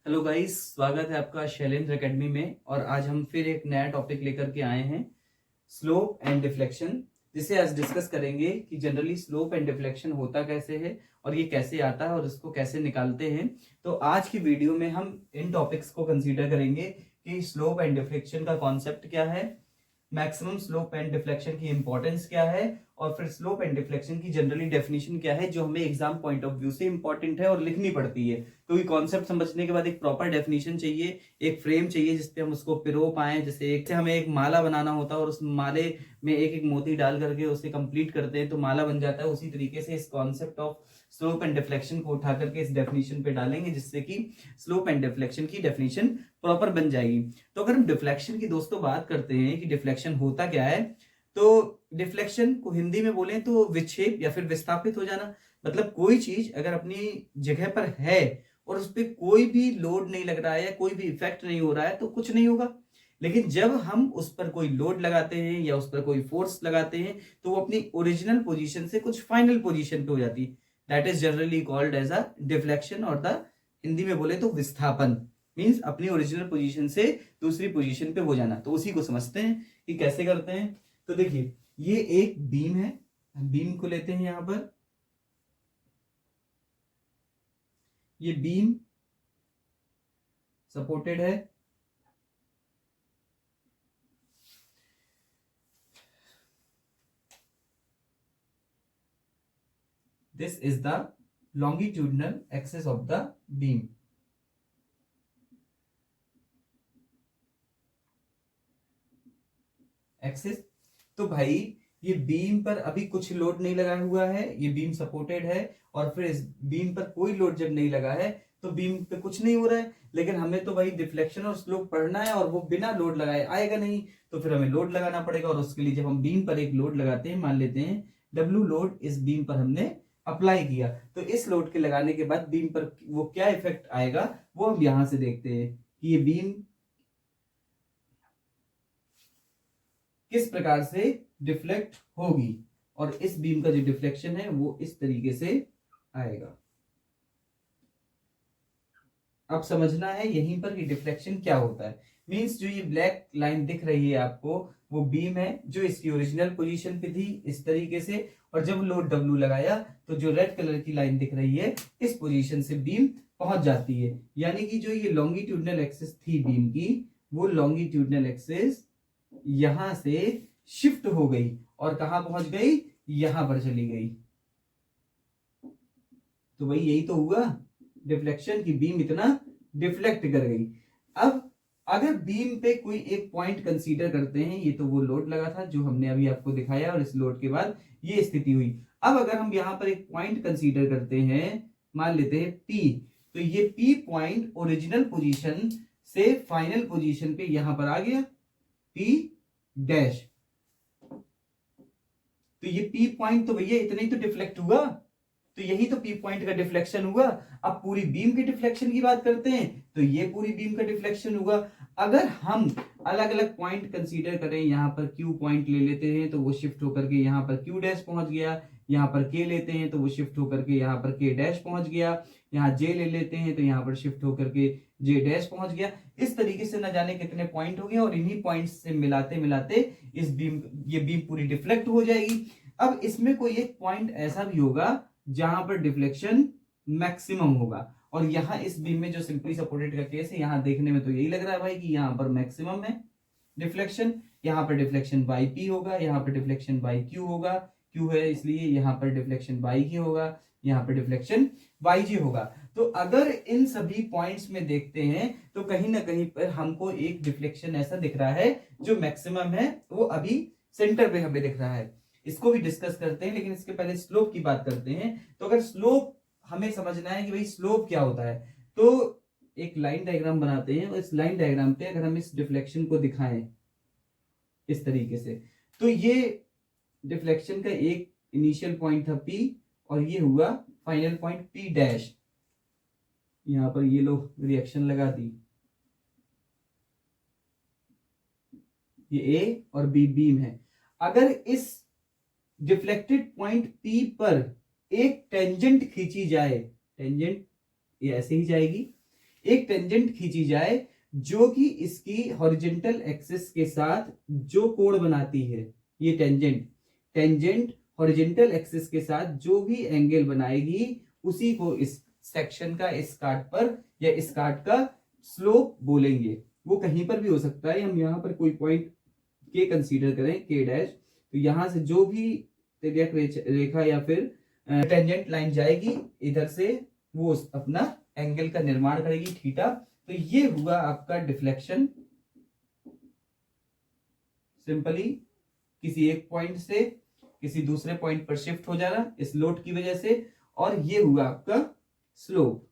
Hello guys, स्वागत है आपका शैलेंद्र एकेडमी में। और आज हम फिर एक नया टॉपिक लेकर के आए हैं, स्लोप एंड डिफ्लेक्शन, जिसे आज डिस्कस करेंगे कि जनरली स्लोप एंड डिफ्लेक्शन होता कैसे है और ये कैसे आता है और इसको कैसे निकालते हैं। तो आज की वीडियो में हम इन टॉपिक्स को कंसीडर करेंगे कि स्लोप एंड डिफ्लेक्शन का कॉन्सेप्ट क्या है, मैक्सिमम स्लोप एंड डिफ्लेक्शन की इंपॉर्टेंस क्या है, और फिर स्लोप एंड डिफ्लेक्शन की जनरली डेफिनेशन क्या है जो हमें एग्जाम पॉइंट ऑफ व्यू से इंपॉर्टेंट है और लिखनी पड़ती है। क्योंकि कॉन्सेप्ट समझने के बाद एक प्रॉपर डेफिनेशन चाहिए, एक फ्रेम चाहिए जिसपे हम उसको पिरो पाए। जैसे एक से हमें एक माला बनाना होता है और उस माले में एक एक मोती डाल करके उसे कंप्लीट करते हैं तो माला बन जाता है। उसी तरीके से इस concept of slope and deflection को उठा करके इस डेफिनेशन पे डालेंगे जिससे कि स्लोप एंड डिफ्लेक्शन की डेफिनेशन प्रॉपर बन जाएगी। तो अगर हम डिफ्लेक्शन की दोस्तों बात करते हैं कि डिफ्लेक्शन होता क्या है, तो डिफ्लेक्शन को हिंदी में बोलें तो विक्षेप या फिर विस्थापित हो जाना। मतलब कोई चीज अगर अपनी जगह पर है और उस पर कोई भी लोड नहीं लग रहा है या कोई भी इफेक्ट नहीं हो रहा है तो कुछ नहीं होगा। लेकिन जब हम उस पर कोई लोड लगाते हैं या उस पर कोई फोर्स लगाते हैं तो वो अपनी ओरिजिनल पोजीशन से कुछ फाइनल पोजीशन पे हो जाती है। That is generally called as a deflection, और द हिंदी में बोले तो विस्थापन। मीन्स अपनी ओरिजिनल पोजीशन से दूसरी पोजीशन पे हो जाना। तो उसी को समझते हैं कि कैसे करते हैं। तो देखिए, ये एक बीम है, बीम को लेते हैं यहां पर। ये बीम सपोर्टेड है, this is the longitudinal axis of the beam. Axis. तो भाई ये बीम पर अभी कुछ लोड नहीं लगा हुआ है, ये बीम सपोर्टेड है, और फिर इस बीम पर कोई लोड जब नहीं लगा है तो बीम पे कुछ नहीं हो रहा है। लेकिन हमें तो भाई डिफ्लेक्शन और स्लोप पढ़ना है और वो बिना लोड लगाए आएगा नहीं, तो फिर हमें लोड लगाना पड़ेगा। और उसके लिए जब हम बीम पर एक लोड लगाते हैं, मान लेते हैं डब्ल्यू लोड इस बीम पर हमने अप्लाई किया, तो इस लोड के लगाने के बाद बीम पर वो क्या इफेक्ट आएगा वो हम यहां से देखते हैं कि ये बीम किस प्रकार से डिफ्लेक्ट होगी। और इस बीम का जो डिफ्लेक्शन है वो इस तरीके से आएगा। अब समझना है यहीं पर कि डिफ्लेक्शन क्या होता है। मींस जो ये ब्लैक लाइन दिख रही है आपको, वो बीम है जो इसकी ओरिजिनल पोजीशन पे थी इस तरीके से, और जब लोड डब्ल्यू लगाया तो जो रेड कलर की लाइन दिख रही है इस पोजीशन से बीम पहुंच जाती है। यानी कि जो ये लॉन्गिट्यूडनल एक्सिस थी बीम की, वो लॉन्गिट्यूडनल एक्सिस यहां से शिफ्ट हो गई और कहां पहुंच गई, यहां पर चली गई। तो भाई यही तो हुआ डिफ्लेक्शन की, बीम इतना डिफ्लेक्ट कर गई। अब अगर बीम पे कोई एक पॉइंट कंसीडर करते हैं, ये तो वो लोड लगा था जो हमने अभी आपको दिखाया, और इस लोड के बाद ये स्थिति हुई। अब अगर हम यहां पर एक पॉइंट कंसीडर करते हैं, मान लेते हैं पी, तो ये पी पॉइंट ओरिजिनल पोजीशन से फाइनल पोजीशन पे यहां पर आ गया, पी डैश। तो ये पी पॉइंट तो भैया इतना ही तो डिफ्लेक्ट हुआ, तो यही तो पी पॉइंट का डिफ्लेक्शन हुआ। अब पूरी बीम के डिफ्लेक्शन की बात करते हैं तो ये पूरी बीम का डिफ्लेक्शन हुआ। अगर हम अलग अलग पॉइंट कंसीडर करें, यहां पर क्यू पॉइंट ले लेते हैं तो वो शिफ्ट होकर के यहां पर क्यू डैश पहुंच गया, यहां पर के लेते हैं तो वो शिफ्ट होकर के यहां पर के डैश पहुंच गया, यहां जे ले लेते हैं तो यहां पर शिफ्ट होकर के जे डैश पहुंच गया। इस तरीके से न जाने कितने पॉइंट हो गए, और इन्हीं पॉइंट्स से मिलाते मिलाते इस बीम ये बीम पूरी डिफ्लेक्ट हो जाएगी। अब इसमें कोई एक पॉइंट ऐसा भी होगा जहां पर डिफ्लेक्शन मैक्सिमम होगा, और यहां इस बीम में जो सिंपली सपोर्टेड का केस है, यहां देखने में तो यही लग रहा है भाई कि यहां पर मैक्सिमम है डिफ्लेक्शन। यहां पर डिफ्लेक्शन बाई पी होगा, यहां पर डिफ्लेक्शन बाई क्यू होगा, क्यू है इसलिए यहां पर डिफ्लेक्शन बाई के होगा, यहां पर डिफ्लेक्शन बाई जी होगा। तो अगर इन सभी पॉइंट्स में देखते हैं तो कहीं ना कहीं पर हमको एक डिफ्लेक्शन ऐसा दिख रहा है जो मैक्सिमम है, वो अभी सेंटर पे हमें दिख रहा है। इसको भी डिस्कस करते हैं, लेकिन इसके पहले स्लोप की बात करते हैं। तो अगर स्लोप हमें समझना है कि भाई स्लोप क्या होता है, तो एक लाइन डायग्राम बनाते हैं, और इस लाइन डायग्राम पे अगर हम इस डिफ्लेक्शन को दिखाएं इस तरीके से, तो ये डिफ्लेक्शन का एक इनिशियल पॉइंट था पी, और ये हुआ फाइनल पॉइंट पी डैश। यहां पर ये लोग रिएक्शन लगा दी, ये ए और बी बीम है। अगर इस डिफ्लेक्टेड पॉइंट पी पर एक टेंजेंट खींची जाए, टेंजेंट ये ऐसे ही जाएगी, एक टेंजेंट खींची जाए जो कि इसकी हॉरिजॉन्टल एक्सिस के साथ जो कोण बनाती है, ये टेंजेंट हॉरिजॉन्टल एक्सिस के साथ जो भी एंगल बनाएगी उसी को इस सेक्शन का, इस काट पर या इस काट का स्लोप बोलेंगे। वो कहीं पर भी हो सकता है, हम यहाँ पर कोई पॉइंट के कंसीडर करें, के डैश, तो यहां से जो भी तिर्यक रेखा या फिर टेंजेंट लाइन जाएगी इधर से, वो अपना एंगल का निर्माण करेगी थीटा। तो ये हुआ आपका डिफ्लेक्शन, सिंपली किसी एक पॉइंट से किसी दूसरे पॉइंट पर शिफ्ट हो जाना इस लोड की वजह से, और ये हुआ आपका स्लोप।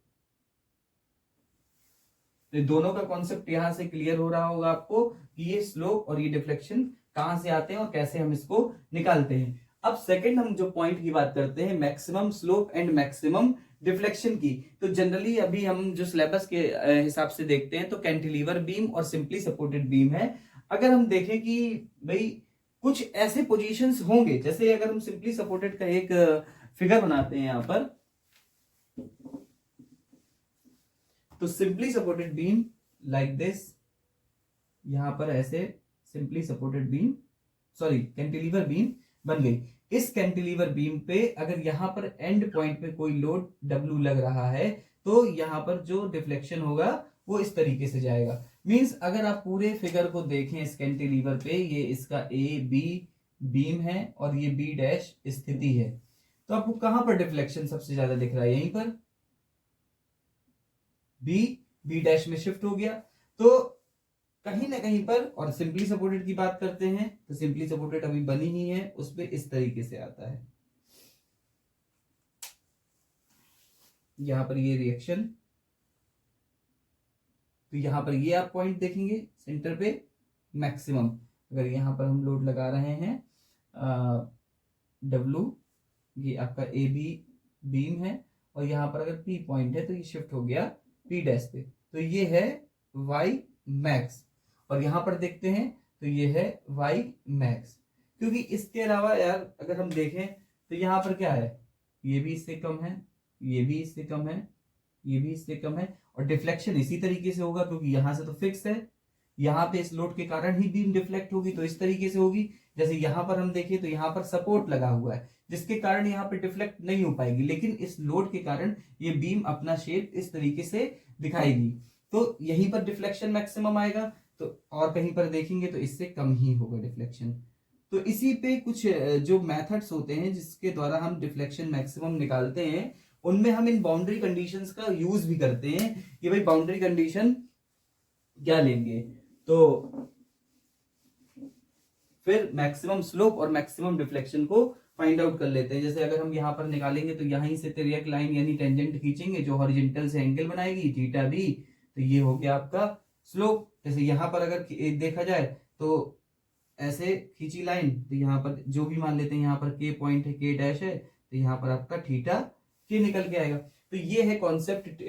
तो दोनों का कॉन्सेप्ट यहां से क्लियर हो रहा होगा आपको कि ये स्लोप और ये डिफ्लेक्शन कहां से आते हैं और कैसे हम इसको निकालते हैं। अब सेकंड हम जो पॉइंट की बात करते हैं, maximum slope and maximum deflection की। तो जनरली अभी हम जो सिलेबस के हिसाब से देखते हैं तो कैंटिलीवर बीम और सिंपली सपोर्टेड बीम है। अगर हम देखें कि भाई कुछ ऐसे पोजीशंस होंगे, जैसे अगर हम सिंपली सपोर्टेड का एक फिगर बनाते हैं यहां पर, तो simply supported beam like this, यहां पर ऐसे simply supported beam, sorry cantilever beam बन गई। इस कैंटिलीवर बीम पे अगर यहां पर एंड पॉइंट पे कोई लोड W लग रहा है तो यहां पर जो डिफ्लेक्शन होगा वो इस तरीके से जाएगा। मींस अगर आप पूरे फिगर को देखें इस कैंटिलीवर पे, ये इसका A B बीम है और ये B डैश स्थिति है, तो आपको कहां पर डिफ्लेक्शन सबसे ज्यादा दिख रहा है? यहीं पर B डैश में शिफ्ट हो गया। तो कहीं ना कहीं पर, और सिंपली सपोर्टेड की बात करते हैं तो सिंपली सपोर्टेड अभी बनी ही है, उस पे इस तरीके से आता है। यहां पर ये रिएक्शन, तो यहां पर ये आप पॉइंट देखेंगे सेंटर पे मैक्सिमम, अगर यहां पर हम लोड लगा रहे हैं W, ये आपका AB बीम है, और यहां पर अगर P पॉइंट है तो ये शिफ्ट हो गया P डैश पे, तो ये है Y मैक्स। और यहां पर देखते हैं तो ये है Y मैक्स, क्योंकि इसके अलावा यार अगर हम देखें तो यहां पर क्या है, ये भी इससे कम है, ये भी इससे कम है, ये भी इससे कम है, और डिफ्लेक्शन इसी तरीके से होगा क्योंकि यहां से तो फिक्स है, यहां पे इस लोड के कारण ही बीम डिफ्लेक्ट होगी, तो इस तरीके से होगी। जैसे यहां पर हम देखें तो यहां पर सपोर्ट लगा हुआ है जिसके कारण यहाँ पे डिफ्लेक्ट नहीं हो पाएगी, लेकिन इस लोड के कारण ये बीम अपना शेप इस तरीके से दिखाएगी, तो यहीं पर डिफ्लेक्शन मैक्सिमम आएगा। तो और कहीं पर देखेंगे तो इससे कम ही होगा डिफ्लेक्शन। तो इसी पे कुछ जो मेथड्स होते हैं जिसके द्वारा हम डिफ्लेक्शन मैक्सिमम निकालते हैं, उनमें हम इन बाउंड्री कंडीशंस का यूज भी करते हैं कि भाई बाउंड्री कंडीशन क्या लेंगे, तो फिर मैक्सिमम स्लोप और मैक्सिमम डिफ्लेक्शन को फाइंड आउट कर लेते हैं। जैसे अगर हम यहाँ पर निकालेंगे तो यहीं से तिर्यक लाइन यानी टेंजेंट खींचेंगे जो हॉरिजॉन्टल से एंगल बनाएगी थीटा बी, तो ये हो गया आपका स्लोप। जैसे यहाँ पर अगर देखा जाए तो ऐसे खींची लाइन, तो यहाँ पर जो भी मान लेते हैं, यहाँ पर के पॉइंट है, के डैश है, तो यहाँ पर आपका थीटा के निकल के आएगा। तो ये है कॉन्सेप्ट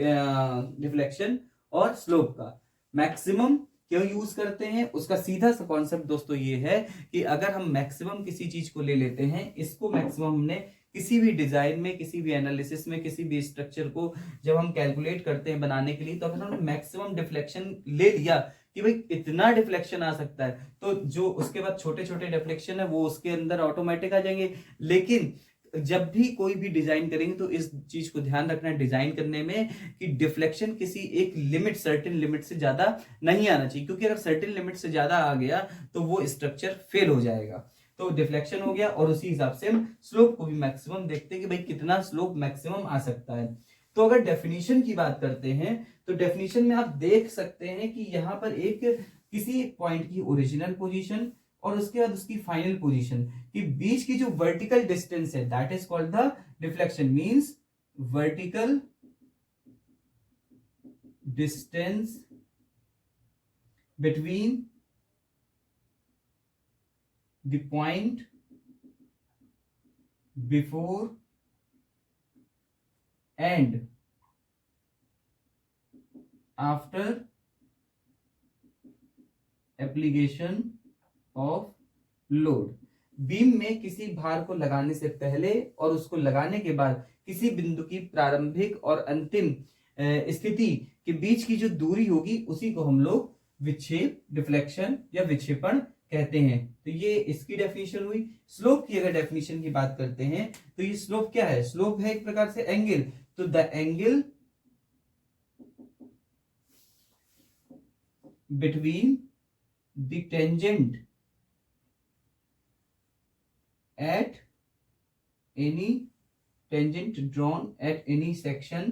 डिफ्लेक्शन और स्लोप का। मैक्सिमम क्यों यूज करते हैं उसका सीधा सा कॉन्सेप्ट दोस्तों ये है कि अगर हम मैक्सिमम किसी चीज को ले लेते हैं, इसको मैक्सिमम हमने किसी भी डिजाइन में, किसी भी एनालिसिस में, किसी भी स्ट्रक्चर को जब हम कैलकुलेट करते हैं बनाने के लिए, तो अगर हमने मैक्सिमम डिफ्लेक्शन ले लिया कि भाई इतना डिफ्लेक्शन आ सकता है, तो जो उसके बाद छोटे छोटे डिफ्लेक्शन है वो उसके अंदर ऑटोमेटिक आ जाएंगे। लेकिन जब भी कोई भी डिजाइन करेंगे तो इस चीज को ध्यान रखना है डिजाइन करने में कि डिफ्लेक्शन किसी एक लिमिट, सर्टेन लिमिट से ज्यादा नहीं आना चाहिए, क्योंकि अगर सर्टेन लिमिट से ज्यादा आ गया तो वो स्ट्रक्चर फेल हो जाएगा। तो डिफ्लेक्शन हो गया, और उसी हिसाब से हम स्लोप को भी मैक्सिमम देखते हैं कि भाई कितना स्लोप मैक्सिमम आ सकता है। तो अगर डेफिनेशन की बात करते हैं तो डेफिनेशन में आप देख सकते हैं कि यहां पर एक किसी एक पॉइंट की ओरिजिनल पोजीशन और उसके बाद उसकी फाइनल पोजीशन के बीच की जो वर्टिकल डिस्टेंस है, that is called the deflection. Means vertical distance between the point before and after application of load. Beam में किसी भार को लगाने से पहले और उसको लगाने के बाद किसी बिंदु की प्रारंभिक और अंतिम स्थिति के बीच की जो दूरी होगी उसी को हम लोग विक्षेप, डिफ्लेक्शन या विक्षेपण कहते हैं। तो ये इसकी डेफिनेशन हुई। स्लोप की अगर डेफिनेशन की बात करते हैं तो ये स्लोप क्या है? स्लोप है एक प्रकार से एंगल। तो the angle between the tangent at any tangent drawn at any section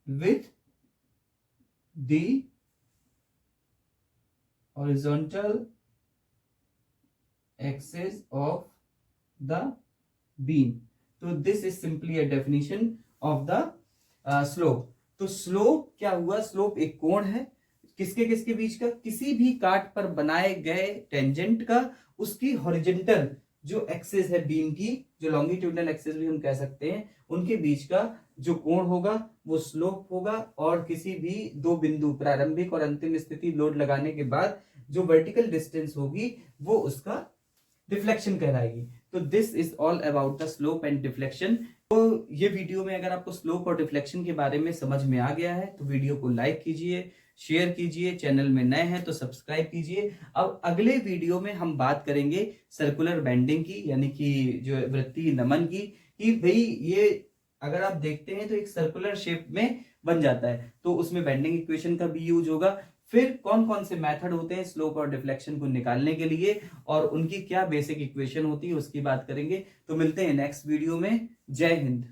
with the horizontal axis of the beam. तो this is simply a definition of the slope. तो स्लोप क्या हुआ? स्लोप एक कोण है किसके किसके बीच का? किसी भी काट पर बनाए गए टेंजेंट का उसकी हॉरिजॉन्टल जो एक्सिस है बीम की, जो लॉन्गिट्यूडनल एक्सिस भी हम कह सकते हैं, उनके बीच का जो कोण होगा वो स्लोप होगा। और किसी भी दो बिंदु प्रारंभिक और अंतिम स्थिति लोड लगाने के बाद जो वर्टिकल डिस्टेंस होगी वो उसका डिफ्लेक्शन कहलाएगी। तो this is all about the slope and deflection. तो ये वीडियो में अगर आपको स्लोप और डिफ्लेक्शन के बारे में समझ में आ गया है तो वीडियो को लाइक कीजिए, शेयर कीजिए, चैनल में नए हैं तो सब्सक्राइब कीजिए। अब अगले वीडियो में हम बात करेंगे सर्कुलर बेंडिंग की, यानी कि जो वृत्तीय नमन की, कि भाई ये अगर आप देखते हैं तो एक सर्कुलर शेप में बन जाता है, तो उसमें बेंडिंग इक्वेशन का भी यूज होगा। फिर कौन कौन से मेथड होते हैं स्लोप और डिफ्लेक्शन को निकालने के लिए और उनकी क्या बेसिक इक्वेशन होती है उसकी बात करेंगे। तो मिलते हैं नेक्स्ट वीडियो में। जय हिंद।